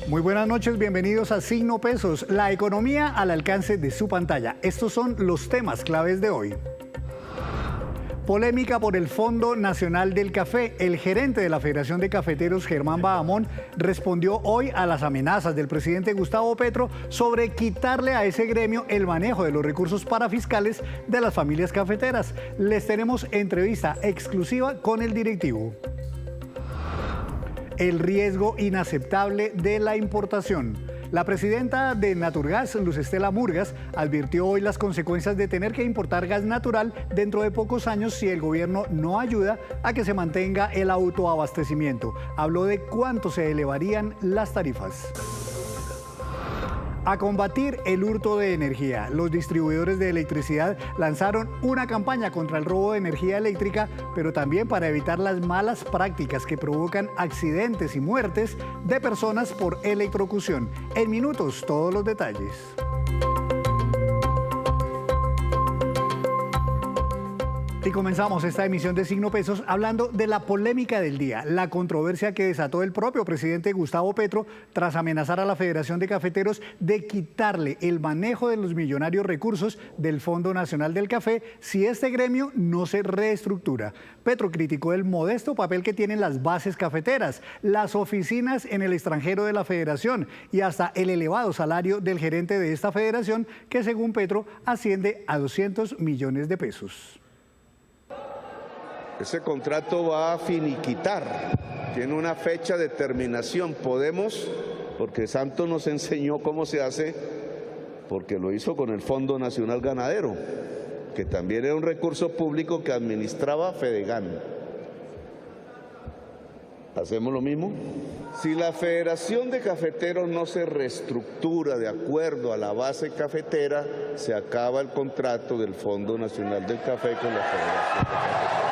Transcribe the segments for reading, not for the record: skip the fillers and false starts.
Muy buenas noches, bienvenidos a Signo Pesos, la economía al alcance de su pantalla. Estos son los temas claves de hoy. Polémica por el Fondo Nacional del Café. El gerente de la Federación de Cafeteros, Germán Bahamón, respondió hoy a las amenazas del presidente Gustavo Petro sobre quitarle a ese gremio el manejo de los recursos parafiscales de las familias cafeteras. Les tenemos entrevista exclusiva con el directivo. El riesgo inaceptable de la importación. La presidenta de Naturgas, Luz Estela Murgas, advirtió hoy las consecuencias de tener que importar gas natural dentro de pocos años si el gobierno no ayuda a que se mantenga el autoabastecimiento. Habló de cuánto se elevarían las tarifas. A combatir el hurto de energía, los distribuidores de electricidad lanzaron una campaña contra el robo de energía eléctrica, pero también para evitar las malas prácticas que provocan accidentes y muertes de personas por electrocución. En minutos, todos los detalles. Y comenzamos esta emisión de Signo Pesos hablando de la polémica del día, la controversia que desató el propio presidente Gustavo Petro tras amenazar a la Federación de Cafeteros de quitarle el manejo de los millonarios recursos del Fondo Nacional del Café si este gremio no se reestructura. Petro criticó el modesto papel que tienen las bases cafeteras, las oficinas en el extranjero de la Federación y hasta el elevado salario del gerente de esta federación que, según Petro, asciende a 200 millones de pesos. Ese contrato va a finiquitar, tiene una fecha de terminación. Podemos, porque Santos nos enseñó cómo se hace, porque lo hizo con el Fondo Nacional Ganadero, que también era un recurso público que administraba Fedegan. ¿Hacemos lo mismo? Si la Federación de Cafeteros no se reestructura de acuerdo a la base cafetera, se acaba el contrato del Fondo Nacional del Café con la Federación de Cafeteros.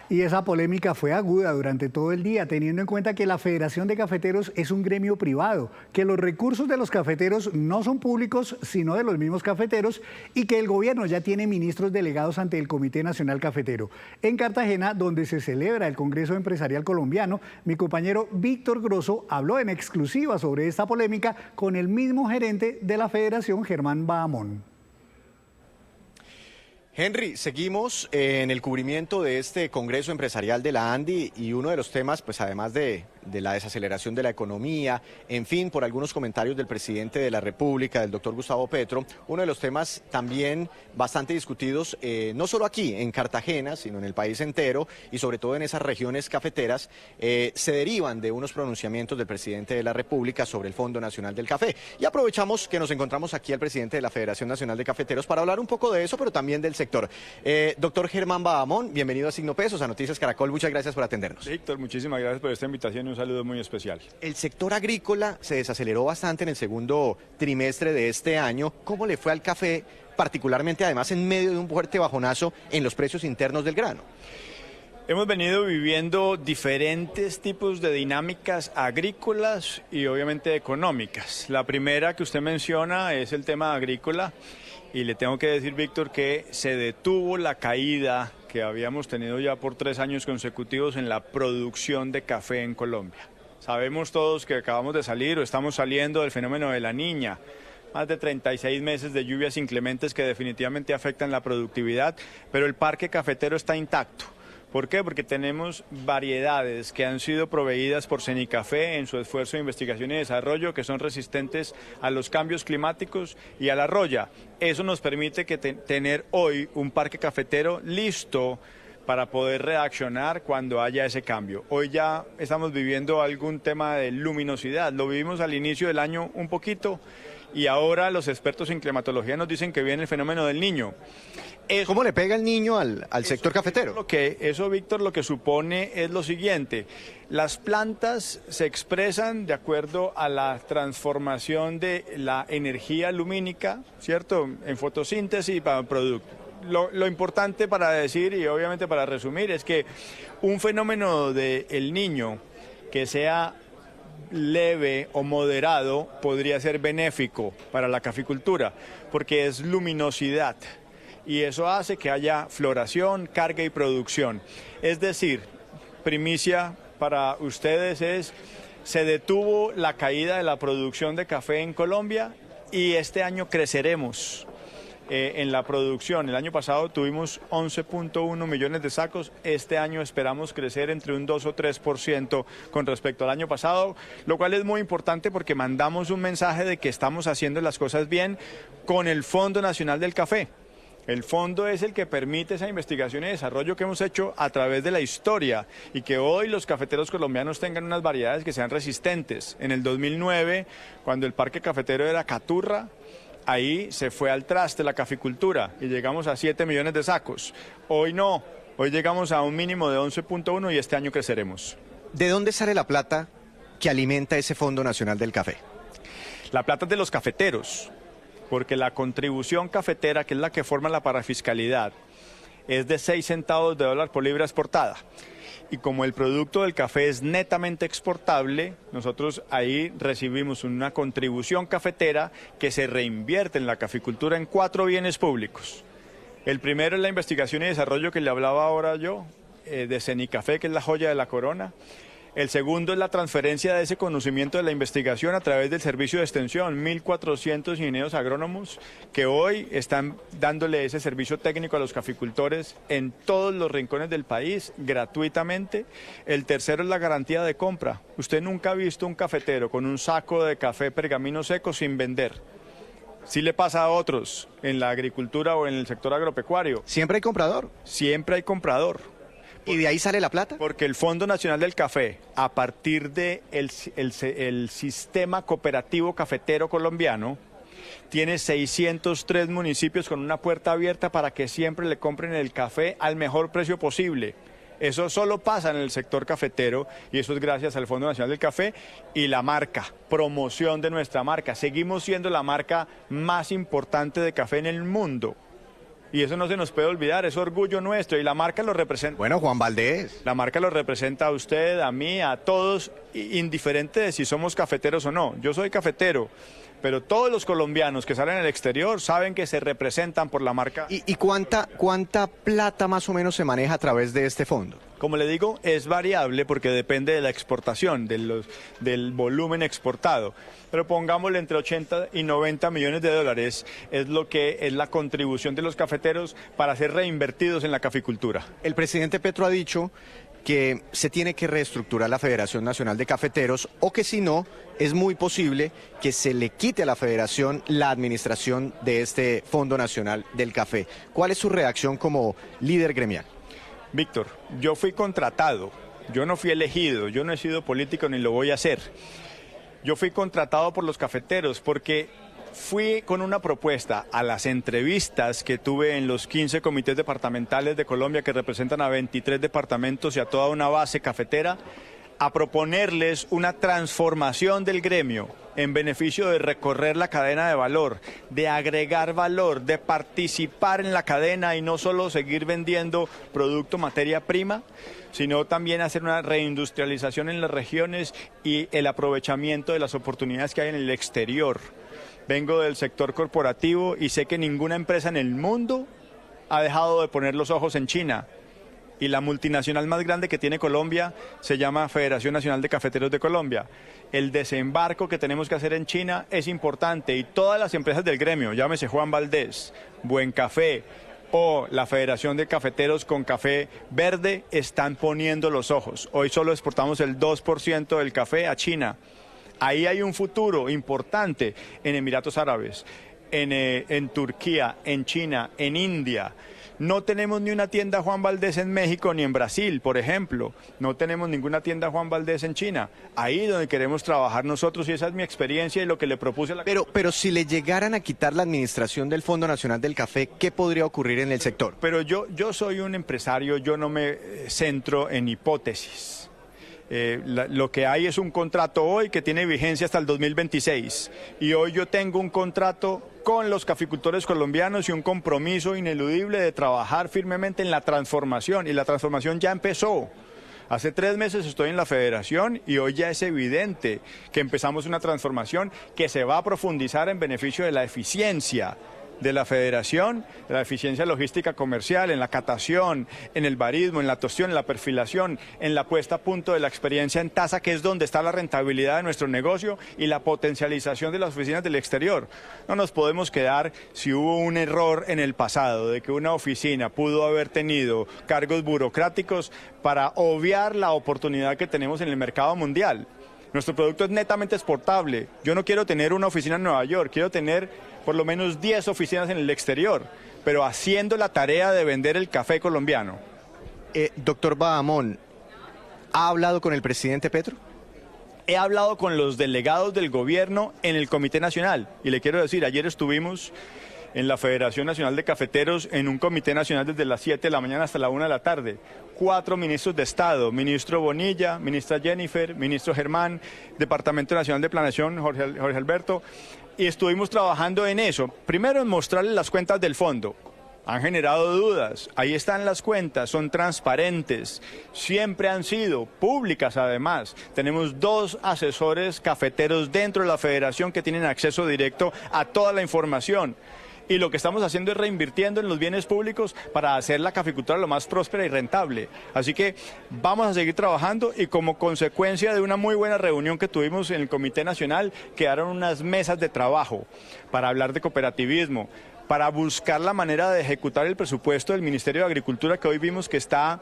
Y esa polémica fue aguda durante todo el día, teniendo en cuenta que la Federación de Cafeteros es un gremio privado, que los recursos de los cafeteros no son públicos, sino de los mismos cafeteros, y que el gobierno ya tiene ministros delegados ante el Comité Nacional Cafetero. En Cartagena, donde se celebra el Congreso Empresarial Colombiano, mi compañero Víctor Grosso habló en exclusiva sobre esta polémica con el mismo gerente de la Federación, Germán Bahamón. Henry, seguimos en el cubrimiento de este Congreso Empresarial de la ANDI y uno de los temas, pues además de la desaceleración de la economía, en fin, por algunos comentarios del presidente de la República, del doctor Gustavo Petro, uno de los temas también bastante discutidos, no solo aquí en Cartagena, sino en el país entero y sobre todo en esas regiones cafeteras, se derivan de unos pronunciamientos del presidente de la República sobre el Fondo Nacional del Café. Y aprovechamos que nos encontramos aquí al presidente de la Federación Nacional de Cafeteros para hablar un poco de eso, pero también del sector. Doctor Germán Bahamón, bienvenido a Signo Pesos, a Noticias Caracol, muchas gracias por atendernos. Víctor, muchísimas gracias por esta invitación y un saludo muy especial. El sector agrícola se desaceleró bastante en el segundo trimestre de este año. ¿Cómo le fue al café, particularmente además en medio de un fuerte bajonazo en los precios internos del grano? Hemos venido viviendo diferentes tipos de dinámicas agrícolas y obviamente económicas. La primera que usted menciona es el tema agrícola y le tengo que decir, Víctor, que se detuvo la caída que habíamos tenido ya por 3 años consecutivos en la producción de café en Colombia. Sabemos todos que acabamos de salir o estamos saliendo del fenómeno de la Niña. Más de 36 meses de lluvias inclementes que definitivamente afectan la productividad, pero el parque cafetero está intacto. ¿Por qué? Porque tenemos variedades que han sido proveídas por Cenicafé en su esfuerzo de investigación y desarrollo que son resistentes a los cambios climáticos y a la roya. Eso nos permite tener hoy un parque cafetero listo para poder reaccionar cuando haya ese cambio. Hoy ya estamos viviendo algún tema de luminosidad, lo vivimos al inicio del año un poquito y ahora los expertos en climatología nos dicen que viene el fenómeno del Niño. ¿Cómo le pega el Niño al sector cafetero? Eso, Víctor, lo que supone es lo siguiente. Las plantas se expresan de acuerdo a la transformación de la energía lumínica, ¿cierto? En fotosíntesis para producto. Lo importante para decir y obviamente para resumir es que un fenómeno del Niño que sea leve o moderado podría ser benéfico para la caficultura porque es luminosidad. Y eso hace que haya floración, carga y producción. Es decir, primicia para ustedes es se detuvo la caída de la producción de café en Colombia y este año creceremos en la producción. El año pasado tuvimos 11.1 millones de sacos, este año esperamos crecer entre un 2 o 3% con respecto al año pasado, lo cual es muy importante porque mandamos un mensaje de que estamos haciendo las cosas bien con el Fondo Nacional del Café. El fondo es el que permite esa investigación y desarrollo que hemos hecho a través de la historia y que hoy los cafeteros colombianos tengan unas variedades que sean resistentes. En el 2009, cuando el parque cafetero era Caturra, ahí se fue al traste la caficultura y llegamos a 7 millones de sacos. Hoy no, hoy llegamos a un mínimo de 11.1 y este año creceremos. ¿De dónde sale la plata que alimenta ese Fondo Nacional del Café? La plata es de los cafeteros, porque la contribución cafetera, que es la que forma la parafiscalidad, es de 6 centavos de dólar por libra exportada. Y como el producto del café es netamente exportable, nosotros ahí recibimos una contribución cafetera que se reinvierte en la caficultura en 4 bienes públicos. El primero es la investigación y desarrollo que le hablaba ahora yo, de Cenicafé, que es la joya de la corona. El segundo es la transferencia de ese conocimiento de la investigación a través del servicio de extensión, 1.400 ingenieros agrónomos que hoy están dándole ese servicio técnico a los caficultores en todos los rincones del país gratuitamente. El tercero es la garantía de compra. Usted nunca ha visto un cafetero con un saco de café pergamino seco sin vender. Sí le pasa a otros en la agricultura o en el sector agropecuario. ¿Siempre hay comprador? Siempre hay comprador. ¿Y de ahí sale la plata? Porque el Fondo Nacional del Café, a partir del el sistema cooperativo cafetero colombiano, tiene 603 municipios con una puerta abierta para que siempre le compren el café al mejor precio posible. Eso solo pasa en el sector cafetero y eso es gracias al Fondo Nacional del Café y la marca, promoción de nuestra marca. Seguimos siendo la marca más importante de café en el mundo. Y eso no se nos puede olvidar, es orgullo nuestro y la marca lo representa. Bueno, Juan Valdez. La marca lo representa a usted, a mí, a todos, indiferente de si somos cafeteros o no. Yo soy cafetero, pero todos los colombianos que salen al exterior saben que se representan por la marca. ¿Y cuánta plata más o menos se maneja a través de este fondo? Como le digo, es variable porque depende de la exportación, del volumen exportado. Pero pongámosle entre 80 y 90 millones de dólares es lo que es la contribución de los cafeteros para ser reinvertidos en la caficultura. El presidente Petro ha dicho que se tiene que reestructurar la Federación Nacional de Cafeteros o que si no, es muy posible que se le quite a la Federación la administración de este Fondo Nacional del Café. ¿Cuál es su reacción como líder gremial? Víctor, yo fui contratado, yo no fui elegido, yo no he sido político ni lo voy a hacer. Yo fui contratado por los cafeteros porque fui con una propuesta a las entrevistas que tuve en los 15 comités departamentales de Colombia que representan a 23 departamentos y a toda una base cafetera, a proponerles una transformación del gremio en beneficio de recorrer la cadena de valor, de agregar valor, de participar en la cadena y no solo seguir vendiendo producto, materia prima, sino también hacer una reindustrialización en las regiones y el aprovechamiento de las oportunidades que hay en el exterior. Vengo del sector corporativo y sé que ninguna empresa en el mundo ha dejado de poner los ojos en China. Y la multinacional más grande que tiene Colombia se llama Federación Nacional de Cafeteros de Colombia. El desembarco que tenemos que hacer en China es importante y todas las empresas del gremio, llámese Juan Valdez, Buen Café o la Federación de Cafeteros con Café Verde, están poniendo los ojos. Hoy solo exportamos el 2% del café a China. Ahí hay un futuro importante en Emiratos Árabes, en Turquía, en China, en India. No tenemos ni una tienda Juan Valdez en México ni en Brasil, por ejemplo. No tenemos ninguna tienda Juan Valdez en China. Ahí es donde queremos trabajar nosotros y esa es mi experiencia y lo que le propuse a la... Pero si le llegaran a quitar la administración del Fondo Nacional del Café, ¿qué podría ocurrir en el sector? Pero yo soy un empresario, yo no me centro en hipótesis. Lo que hay es un contrato hoy que tiene vigencia hasta el 2026 y hoy yo tengo un contrato con los caficultores colombianos y un compromiso ineludible de trabajar firmemente en la transformación y la transformación ya empezó. Hace 3 meses estoy en la federación y hoy ya es evidente que empezamos una transformación que se va a profundizar en beneficio de la eficiencia, de la federación, la eficiencia logística comercial, en la catación, en el barismo, en la tostión, en la perfilación, en la puesta a punto de la experiencia en tasa, que es donde está la rentabilidad de nuestro negocio, y la potencialización de las oficinas del exterior. No nos podemos quedar si hubo un error en el pasado de que una oficina pudo haber tenido cargos burocráticos para obviar la oportunidad que tenemos en el mercado mundial. Nuestro producto es netamente exportable. Yo no quiero tener una oficina en Nueva York, quiero tener por lo menos 10 oficinas en el exterior, pero haciendo la tarea de vender el café colombiano. Doctor Bahamón, ¿ha hablado con el presidente Petro? He hablado con los delegados del gobierno en el Comité Nacional, y le quiero decir, ayer estuvimos en la Federación Nacional de Cafeteros en un Comité Nacional desde las 7 de la mañana hasta la 1 de la tarde. 4 ministros de Estado, ministro Bonilla, ministra Jennifer, ministro Germán, Departamento Nacional de Planeación, Jorge Alberto, y estuvimos trabajando en eso. Primero en mostrarles las cuentas del fondo. Han generado dudas, ahí están las cuentas, son transparentes, siempre han sido públicas además. Tenemos 2 asesores cafeteros dentro de la federación que tienen acceso directo a toda la información. Y lo que estamos haciendo es reinvirtiendo en los bienes públicos para hacer la caficultura lo más próspera y rentable. Así que vamos a seguir trabajando, y como consecuencia de una muy buena reunión que tuvimos en el Comité Nacional, quedaron unas mesas de trabajo para hablar de cooperativismo, para buscar la manera de ejecutar el presupuesto del Ministerio de Agricultura, que hoy vimos que está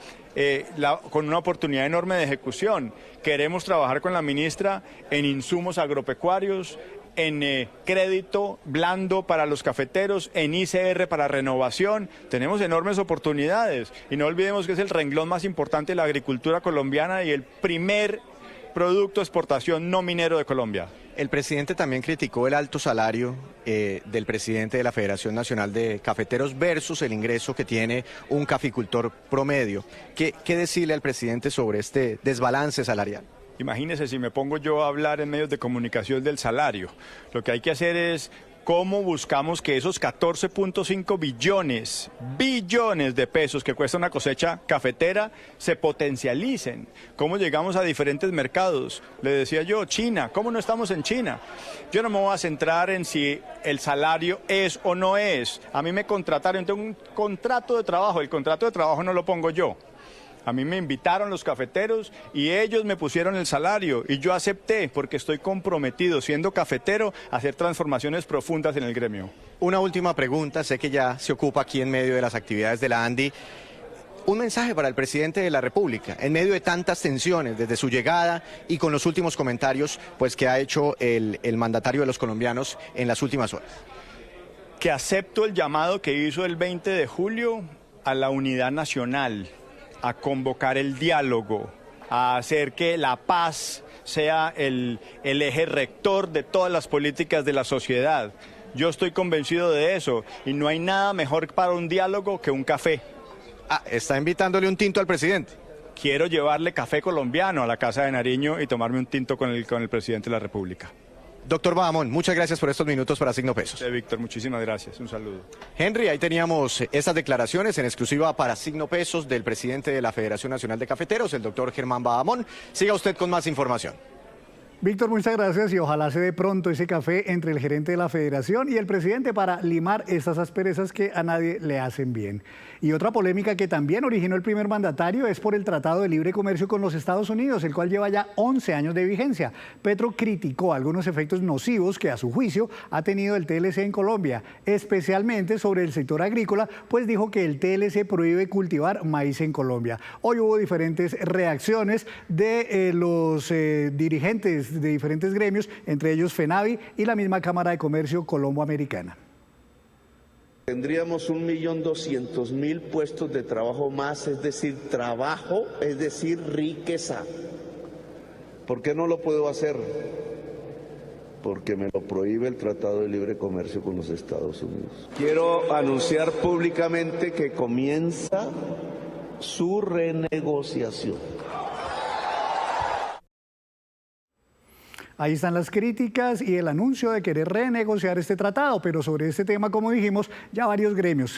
con una oportunidad enorme de ejecución. Queremos trabajar con la ministra en insumos agropecuarios, en crédito blando para los cafeteros, en ICR para renovación. Tenemos enormes oportunidades, y no olvidemos que es el renglón más importante de la agricultura colombiana y el primer producto de exportación no minero de Colombia. El presidente también criticó el alto salario del presidente de la Federación Nacional de Cafeteros versus el ingreso que tiene un caficultor promedio. ¿Qué decirle al presidente sobre este desbalance salarial? Imagínese si me pongo yo a hablar en medios de comunicación del salario. Lo que hay que hacer es cómo buscamos que esos 14.5 billones de pesos que cuesta una cosecha cafetera se potencialicen. ¿Cómo llegamos a diferentes mercados? Le decía yo, China, ¿cómo no estamos en China? Yo no me voy a centrar en si el salario es o no es. A mí me contrataron, tengo un contrato de trabajo, el contrato de trabajo no lo pongo yo. A mí me invitaron los cafeteros y ellos me pusieron el salario, y yo acepté porque estoy comprometido, siendo cafetero, a hacer transformaciones profundas en el gremio. Una última pregunta, sé que ya se ocupa aquí en medio de las actividades de la ANDI. Un mensaje para el presidente de la República, en medio de tantas tensiones desde su llegada y con los últimos comentarios pues, que ha hecho el mandatario de los colombianos en las últimas horas. Que acepto el llamado que hizo el 20 de julio a la unidad nacional, a convocar el diálogo, a hacer que la paz sea el eje rector de todas las políticas de la sociedad. Yo estoy convencido de eso, y no hay nada mejor para un diálogo que un café. Está invitándole un tinto al presidente. Quiero llevarle café colombiano a la Casa de Nariño y tomarme un tinto con el presidente de la República. Doctor Bahamón, muchas gracias por estos minutos para Signo Pesos. Víctor, muchísimas gracias. Un saludo. Henry, ahí teníamos estas declaraciones en exclusiva para Signo Pesos del presidente de la Federación Nacional de Cafeteros, el doctor Germán Bahamón. Siga usted con más información. Víctor, muchas gracias, y ojalá se dé pronto ese café entre el gerente de la federación y el presidente para limar estas asperezas que a nadie le hacen bien. Y otra polémica que también originó el primer mandatario es por el Tratado de Libre Comercio con los Estados Unidos, el cual lleva ya 11 años de vigencia. Petro criticó algunos efectos nocivos que a su juicio ha tenido el TLC en Colombia, especialmente sobre el sector agrícola, pues dijo que el TLC prohíbe cultivar maíz en Colombia. Hoy hubo diferentes reacciones de los dirigentes de diferentes gremios, entre ellos FENAVI y la misma Cámara de Comercio Colombo-Americana. Tendríamos 1.200.000 puestos de trabajo más, es decir, trabajo, es decir, riqueza. ¿Por qué no lo puedo hacer? Porque me lo prohíbe el Tratado de Libre Comercio con los Estados Unidos. Quiero anunciar públicamente que comienza su renegociación. Ahí están las críticas y el anuncio de querer renegociar este tratado, pero sobre este tema, como dijimos, ya varios gremios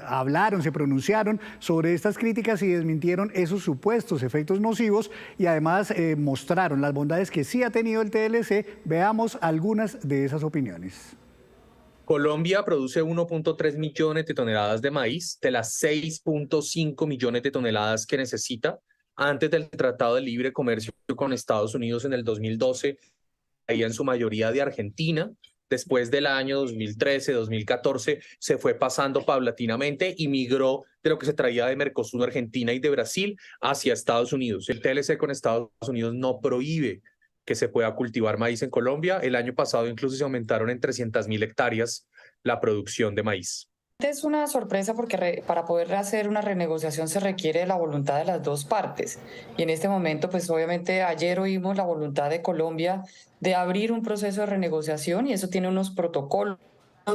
hablaron, se pronunciaron sobre estas críticas y desmintieron esos supuestos efectos nocivos, y además mostraron las bondades que sí ha tenido el TLC. Veamos algunas de esas opiniones. Colombia produce 1.3 millones de toneladas de maíz, de las 6.5 millones de toneladas que necesita. Antes del Tratado de Libre Comercio con Estados Unidos en el 2012, traía en su mayoría de Argentina. Después del año 2013, 2014, se fue pasando paulatinamente y migró de lo que se traía de Mercosur, Argentina y de Brasil hacia Estados Unidos. El TLC con Estados Unidos no prohíbe que se pueda cultivar maíz en Colombia. El año pasado incluso se aumentaron en 300.000 hectáreas la producción de maíz. Es una sorpresa porque para poder hacer una renegociación se requiere la voluntad de las dos partes. Y en este momento, pues obviamente ayer oímos la voluntad de Colombia de abrir un proceso de renegociación y eso tiene unos protocolos,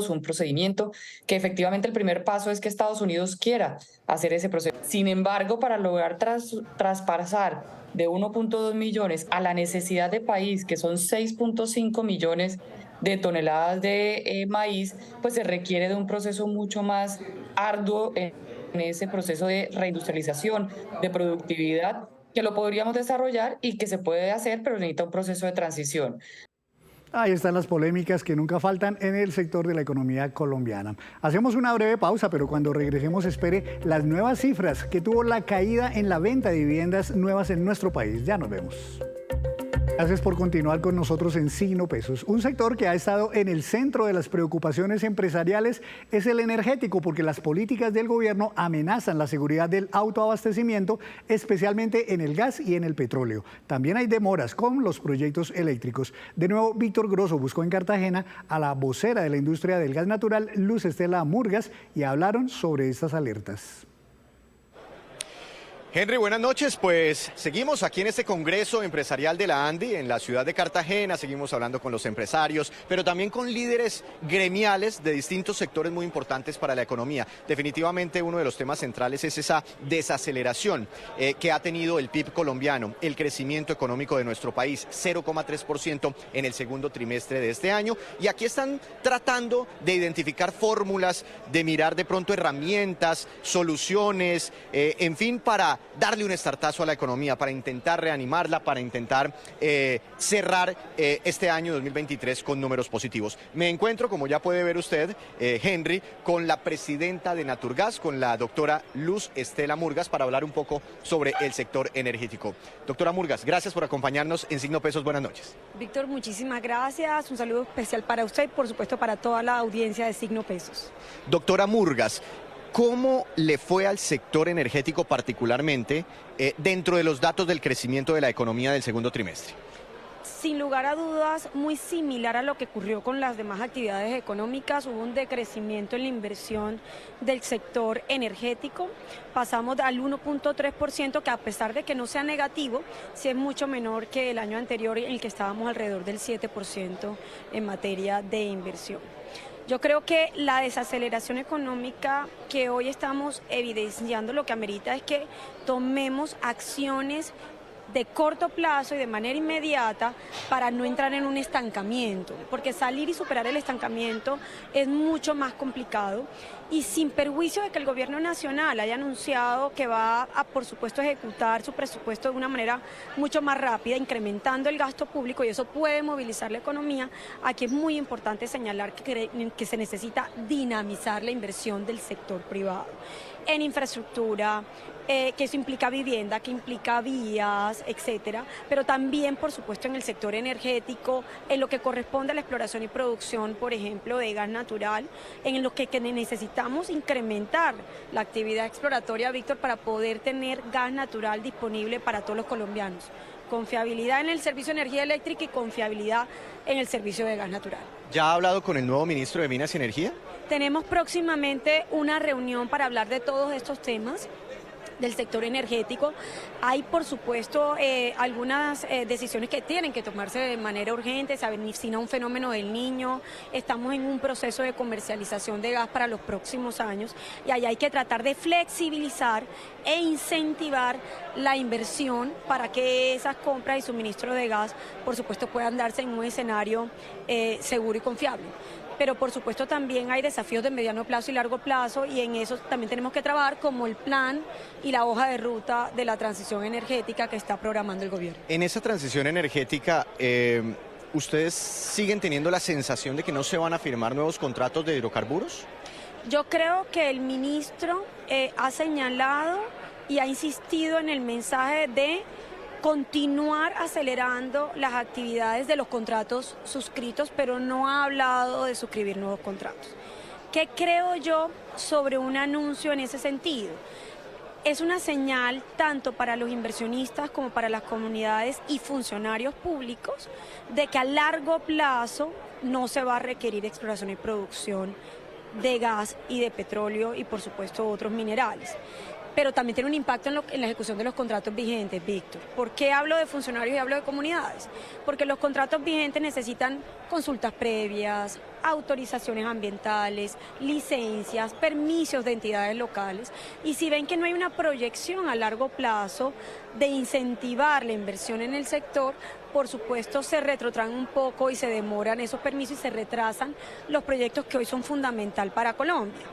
un procedimiento, que efectivamente el primer paso es que Estados Unidos quiera hacer ese proceso. Sin embargo, para lograr traspasar de 1.2 millones a la necesidad de país, que son 6.5 millones de toneladas de maíz, pues se requiere de un proceso mucho más arduo en ese proceso de reindustrialización, de productividad, que lo podríamos desarrollar y que se puede hacer, pero necesita un proceso de transición. Ahí están las polémicas que nunca faltan en el sector de la economía colombiana. Hacemos una breve pausa, pero cuando regresemos espere las nuevas cifras que tuvo la caída en la venta de viviendas nuevas en nuestro país. Ya nos vemos. Gracias por continuar con nosotros en Signo Pesos. Un sector que ha estado en el centro de las preocupaciones empresariales es el energético, porque las políticas del gobierno amenazan la seguridad del autoabastecimiento, especialmente en el gas y en el petróleo. También hay demoras con los proyectos eléctricos. De nuevo, Víctor Grosso buscó en Cartagena a la vocera de la industria del gas natural, Luz Estela Murgas, y hablaron sobre estas alertas. Henry, buenas noches. Pues seguimos aquí en este Congreso Empresarial de la ANDI en la ciudad de Cartagena, seguimos hablando con los empresarios, pero también con líderes gremiales de distintos sectores muy importantes para la economía. Definitivamente uno de los temas centrales es esa desaceleración que ha tenido el PIB colombiano, el crecimiento económico de nuestro país, 0,3% en el segundo trimestre de este año, y aquí están tratando de identificar fórmulas, de mirar de pronto herramientas, soluciones, en fin, para darle un estartazo a la economía, para intentar reanimarla, para intentar cerrar este año 2023 con números positivos. Me encuentro, como ya puede ver usted, Henry, con la presidenta de Naturgas, con la doctora Luz Estela Murgas, para hablar un poco sobre el sector energético. Doctora Murgas, gracias por acompañarnos en Signo Pesos. Buenas noches. Víctor, muchísimas gracias. Un saludo especial para usted y, por supuesto, para toda la audiencia de Signo Pesos. Doctora Murgas, ¿cómo le fue al sector energético particularmente dentro de los datos del crecimiento de la economía del segundo trimestre? Sin lugar a dudas, muy similar a lo que ocurrió con las demás actividades económicas, hubo un decrecimiento en la inversión del sector energético. Pasamos al 1.3%, que a pesar de que no sea negativo, sí es mucho menor que el año anterior, en el que estábamos alrededor del 7% en materia de inversión. Yo creo que la desaceleración económica que hoy estamos evidenciando lo que amerita es que tomemos acciones de corto plazo y de manera inmediata para no entrar en un estancamiento, porque salir y superar el estancamiento es mucho más complicado, y sin perjuicio de que el gobierno nacional haya anunciado que va a, por supuesto, ejecutar su presupuesto de una manera mucho más rápida, incrementando el gasto público, y eso puede movilizar la economía. Aquí es muy importante señalar que se necesita dinamizar la inversión del sector privado en infraestructura, que eso implica vivienda, que implica vías, etcétera, pero también, por supuesto, en el sector energético, en lo que corresponde a la exploración y producción, por ejemplo, de gas natural, en lo que necesitamos incrementar la actividad exploratoria, Víctor, para poder tener gas natural disponible para todos los colombianos. Confiabilidad en el servicio de energía eléctrica y confiabilidad en el servicio de gas natural. ¿Ya ha hablado con el nuevo ministro de Minas y Energía? Tenemos próximamente una reunión para hablar de todos estos temas del sector energético. Hay, por supuesto, algunas decisiones que tienen que tomarse de manera urgente. Se avecina un fenómeno del Niño, estamos en un proceso de comercialización de gas para los próximos años, y ahí hay que tratar de flexibilizar e incentivar la inversión para que esas compras y suministro de gas, por supuesto, puedan darse en un escenario seguro y confiable. Pero por supuesto también hay desafíos de mediano plazo y largo plazo, y en eso también tenemos que trabajar, como el plan y la hoja de ruta de la transición energética que está programando el gobierno. En esa transición energética, ¿ustedes siguen teniendo la sensación de que no se van a firmar nuevos contratos de hidrocarburos? Yo creo que el ministro ha señalado y ha insistido en el mensaje de continuar acelerando las actividades de los contratos suscritos, pero no ha hablado de suscribir nuevos contratos. ¿Qué creo yo sobre un anuncio en ese sentido? Es una señal tanto para los inversionistas como para las comunidades y funcionarios públicos de que a largo plazo no se va a requerir exploración y producción de gas y de petróleo y por supuesto otros minerales. Pero también tiene un impacto en la ejecución de los contratos vigentes, Víctor. ¿Por qué hablo de funcionarios y hablo de comunidades? Porque los contratos vigentes necesitan consultas previas, autorizaciones ambientales, licencias, permisos de entidades locales. Y si ven que no hay una proyección a largo plazo de incentivar la inversión en el sector, por supuesto se retrotraen un poco y se demoran esos permisos y se retrasan los proyectos que hoy son fundamental para Colombia.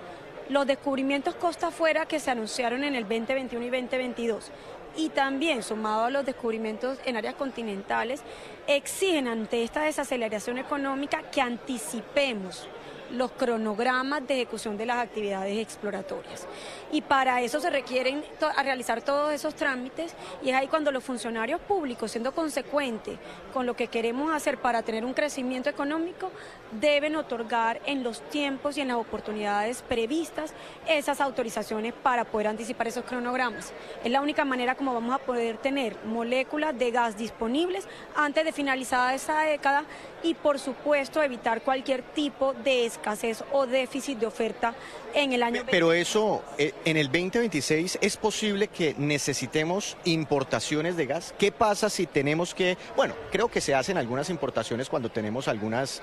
Los descubrimientos costa afuera que se anunciaron en el 2021 y 2022 y también sumado a los descubrimientos en áreas continentales exigen ante esta desaceleración económica que anticipemos los cronogramas de ejecución de las actividades exploratorias. Y para eso se requieren realizar todos esos trámites y es ahí cuando los funcionarios públicos, siendo consecuentes con lo que queremos hacer para tener un crecimiento económico, deben otorgar en los tiempos y en las oportunidades previstas esas autorizaciones para poder anticipar esos cronogramas. Es la única manera como vamos a poder tener moléculas de gas disponibles antes de finalizada esta década y por supuesto evitar cualquier tipo de escasez o déficit de oferta en el año. Pero eso, en el 2026, ¿es posible que necesitemos importaciones de gas? ¿Qué pasa si tenemos que, bueno, creo que se hacen algunas importaciones cuando tenemos algunas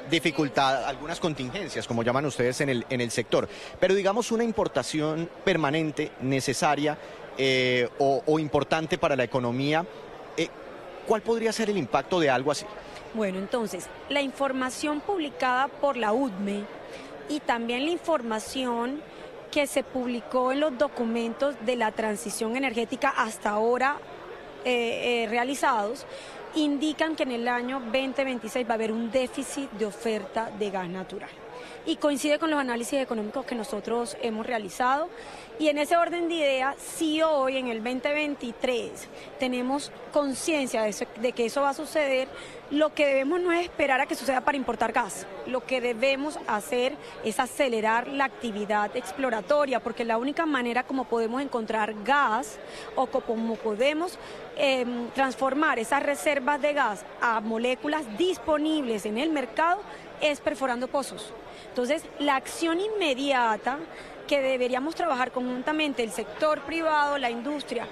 dificultades, algunas contingencias, como llaman ustedes en el sector, pero digamos una importación permanente, necesaria o importante para la economía, ¿cuál podría ser el impacto de algo así? Bueno, entonces, la información publicada por la UDME y también la información que se publicó en los documentos de la transición energética hasta ahora realizados, indican que en el año 2026 va a haber un déficit de oferta de gas natural. Y coincide con los análisis económicos que nosotros hemos realizado. Y en ese orden de ideas, si hoy en el 2023 tenemos conciencia de que eso va a suceder, lo que debemos no es esperar a que suceda para importar gas. Lo que debemos hacer es acelerar la actividad exploratoria, porque la única manera como podemos encontrar gas o como podemos transformar esas reservas de gas a moléculas disponibles en el mercado es perforando pozos. Entonces, la acción inmediata que deberíamos trabajar conjuntamente el sector privado, la industria,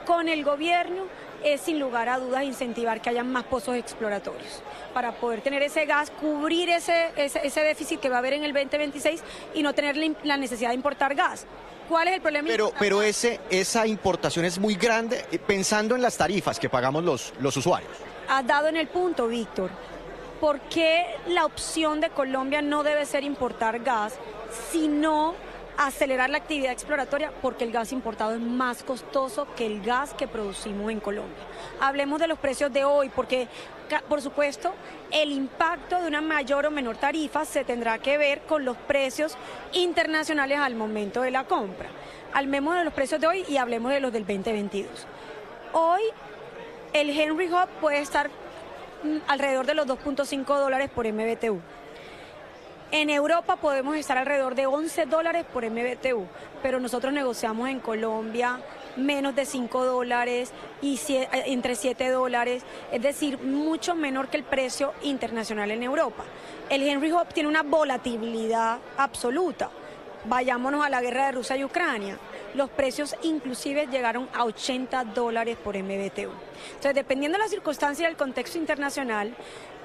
con el gobierno, es sin lugar a dudas incentivar que haya más pozos exploratorios para poder tener ese gas, cubrir ese déficit que va a haber en el 2026 y no tener la necesidad de importar gas. ¿Cuál es el problema? Pero esa importación es muy grande, pensando en las tarifas que pagamos los usuarios. Has dado en el punto, Víctor. ¿Por qué la opción de Colombia no debe ser importar gas, sino acelerar la actividad exploratoria? Porque el gas importado es más costoso que el gas que producimos en Colombia. Hablemos de los precios de hoy, porque, por supuesto, el impacto de una mayor o menor tarifa se tendrá que ver con los precios internacionales al momento de la compra. Hablemos de los precios de hoy y hablemos de los del 2022. Hoy, el Henry Hub puede estar alrededor de los $2.5 por MBTU. En Europa podemos estar alrededor de $11 por MBTU, pero nosotros negociamos en Colombia menos de $5 y entre $7, es decir, mucho menor que el precio internacional en Europa. El Henry Hub tiene una volatilidad absoluta. Vayámonos a la guerra de Rusia y Ucrania. Los precios inclusive llegaron a $80 por MBTU. Entonces, dependiendo de la circunstancia y del contexto internacional,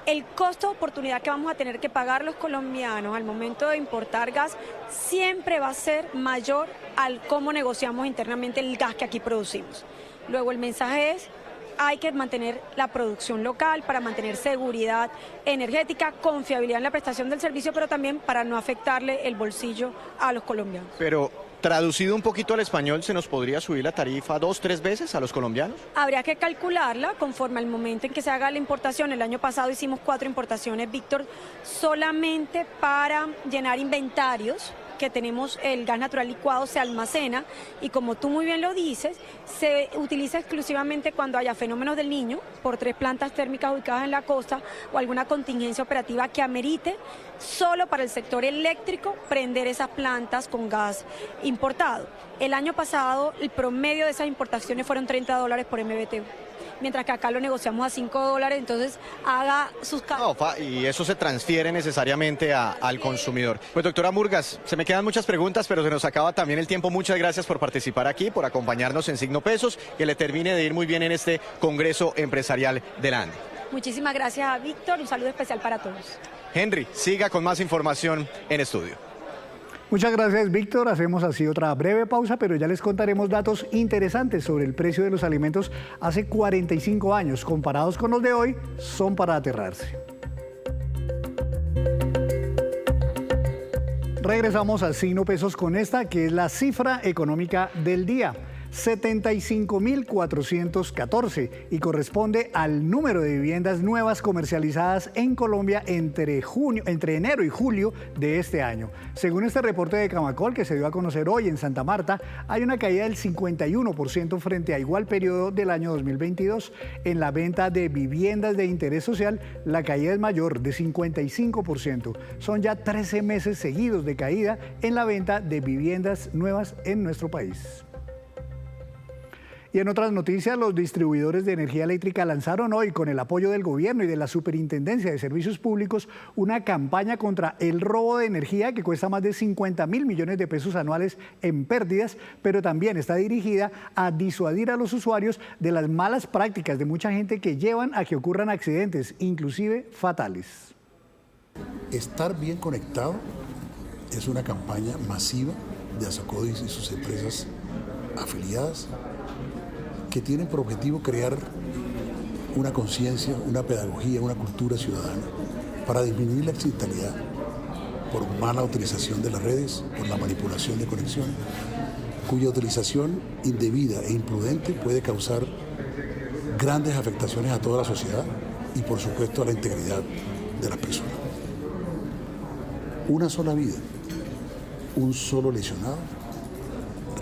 el costo de oportunidad que vamos a tener que pagar los colombianos al momento de importar gas siempre va a ser mayor al cómo negociamos internamente el gas que aquí producimos. Luego, el mensaje es hay que mantener la producción local para mantener seguridad energética, confiabilidad en la prestación del servicio, pero también para no afectarle el bolsillo a los colombianos. Pero traducido un poquito al español, ¿se nos podría subir la tarifa 2, 3 veces a los colombianos? Habría que calcularla conforme al momento en que se haga la importación. El año pasado hicimos 4 importaciones, Víctor, solamente para llenar inventarios que tenemos. El gas natural licuado se almacena y, como tú muy bien lo dices, se utiliza exclusivamente cuando haya fenómenos del Niño, por 3 plantas térmicas ubicadas en la costa o alguna contingencia operativa que amerite solo para el sector eléctrico prender esas plantas con gas importado. El año pasado el promedio de esas importaciones fueron $30 por MBTU. Mientras que acá lo negociamos a $5, entonces haga sus cálculos. No, y eso se transfiere necesariamente al consumidor. Pues doctora Murgas, se me quedan muchas preguntas, pero se nos acaba también el tiempo. Muchas gracias por participar aquí, por acompañarnos en Signo Pesos, que le termine de ir muy bien en este Congreso Empresarial de la Andi. Muchísimas gracias a Víctor, un saludo especial para todos. Henry, siga con más información en estudio. Muchas gracias, Víctor. Hacemos así otra breve pausa, pero ya les contaremos datos interesantes sobre el precio de los alimentos hace 45 años. Comparados con los de hoy, son para aterrarse. Regresamos a Signo Pesos con esta, que es la cifra económica del día. 75.414 y corresponde al número de viviendas nuevas comercializadas en Colombia entre enero y julio de este año. Según este reporte de Camacol, que se dio a conocer hoy en Santa Marta, hay una caída del 51% frente a igual periodo del año 2022. En la venta de viviendas de interés social, la caída es mayor, de 55%. Son ya 13 meses seguidos de caída en la venta de viviendas nuevas en nuestro país. Y en otras noticias, los distribuidores de energía eléctrica lanzaron hoy, con el apoyo del gobierno y de la Superintendencia de Servicios Públicos, una campaña contra el robo de energía que cuesta más de 50.000 millones de pesos anuales en pérdidas, pero también está dirigida a disuadir a los usuarios de las malas prácticas de mucha gente que llevan a que ocurran accidentes, inclusive fatales. Estar bien conectado es una campaña masiva de Asocodis y sus empresas afiliadas, que tienen por objetivo crear una conciencia, una pedagogía, una cultura ciudadana para disminuir la accidentalidad por mala utilización de las redes, por la manipulación de conexión, cuya utilización indebida e imprudente puede causar grandes afectaciones a toda la sociedad y, por supuesto, a la integridad de las personas. Una sola vida, un solo lesionado,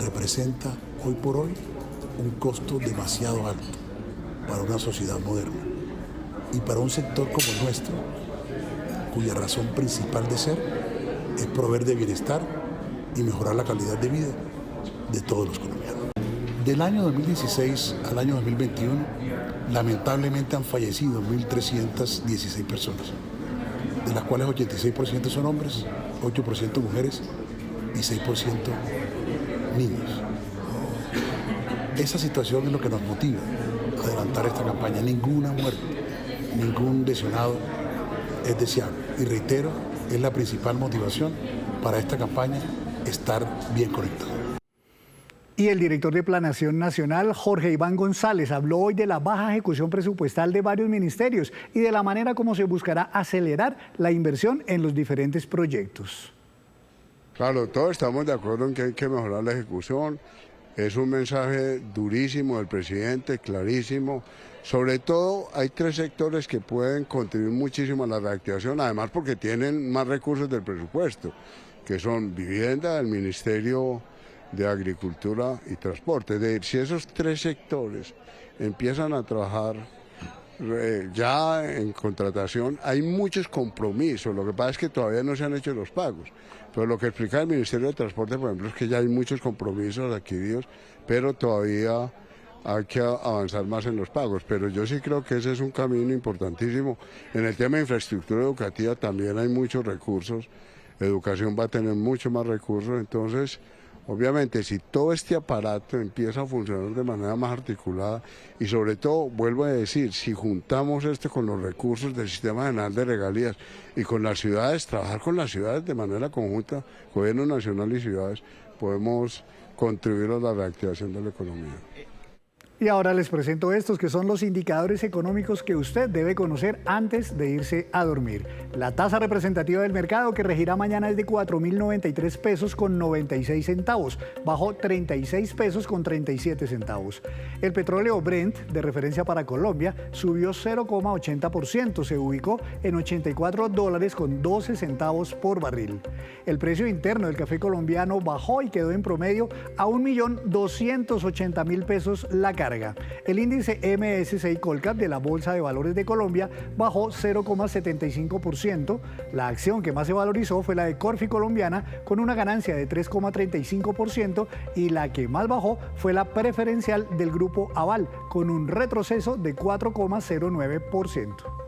representa hoy por hoy un costo demasiado alto para una sociedad moderna y para un sector como el nuestro, cuya razón principal de ser es proveer de bienestar y mejorar la calidad de vida de todos los colombianos. Del año 2016 al año 2021, lamentablemente han fallecido 1.316 personas, de las cuales 86% son hombres, 8% mujeres y 6% niños. Esa situación es lo que nos motiva a adelantar esta campaña. Ninguna muerte, ningún lesionado es deseable. Y reitero, es la principal motivación para esta campaña, estar bien conectado. Y el director de Planeación Nacional, Jorge Iván González, habló hoy de la baja ejecución presupuestal de varios ministerios y de la manera como se buscará acelerar la inversión en los diferentes proyectos. Claro, todos estamos de acuerdo en que hay que mejorar la ejecución. Es un mensaje durísimo del presidente, clarísimo. Sobre todo hay 3 sectores que pueden contribuir muchísimo a la reactivación, además porque tienen más recursos del presupuesto, que son vivienda, el Ministerio de Agricultura y Transporte. Es decir, si esos 3 sectores empiezan a trabajar ya en contratación, hay muchos compromisos. Lo que pasa es que todavía no se han hecho los pagos. Pero lo que explica el Ministerio de Transporte, por ejemplo, es que ya hay muchos compromisos adquiridos, pero todavía hay que avanzar más en los pagos. Pero yo sí creo que ese es un camino importantísimo. En el tema de infraestructura educativa también hay muchos recursos. Educación va a tener mucho más recursos. Entonces, obviamente, si todo este aparato empieza a funcionar de manera más articulada y sobre todo, vuelvo a decir, si juntamos esto con los recursos del Sistema General de Regalías y con las ciudades, trabajar con las ciudades de manera conjunta, Gobierno Nacional y ciudades, podemos contribuir a la reactivación de la economía. Y ahora les presento estos que son los indicadores económicos que usted debe conocer antes de irse a dormir. La tasa representativa del mercado que regirá mañana es de 4.093 pesos con 96 centavos, bajó 36 pesos con 37 centavos. El petróleo Brent, de referencia para Colombia, subió 0,80%, se ubicó en $84 con 12 centavos por barril. El precio interno del café colombiano bajó y quedó en promedio a 1.280.000 pesos la carga. El índice MSCI Colcap de la Bolsa de Valores de Colombia bajó 0,75%. La acción que más se valorizó fue la de Corfi colombiana con una ganancia de 3,35% y la que más bajó fue la preferencial del grupo Aval con un retroceso de 4,09%.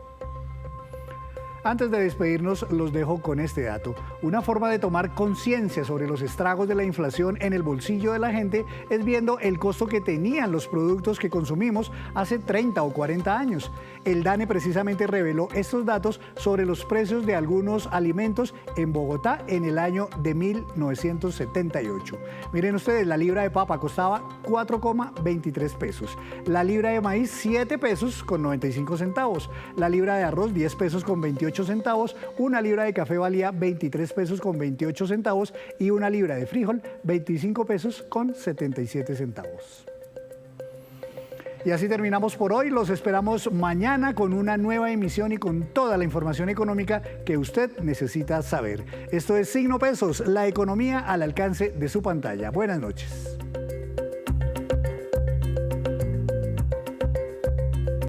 Antes de despedirnos, los dejo con este dato. Una forma de tomar conciencia sobre los estragos de la inflación en el bolsillo de la gente es viendo el costo que tenían los productos que consumimos hace 30 o 40 años. El DANE precisamente reveló estos datos sobre los precios de algunos alimentos en Bogotá en el año de 1978. Miren ustedes, la libra de papa costaba 4,23 pesos. La libra de maíz, 7 pesos con 95 centavos. La libra de arroz, 10 pesos con 28 centavos, una libra de café valía 23 pesos con 28 centavos y una libra de frijol 25 pesos con 77 centavos. Y así terminamos por hoy. Los esperamos mañana con una nueva emisión y con toda la información económica que usted necesita saber. Esto es Signo Pesos, la economía al alcance de su pantalla. Buenas noches.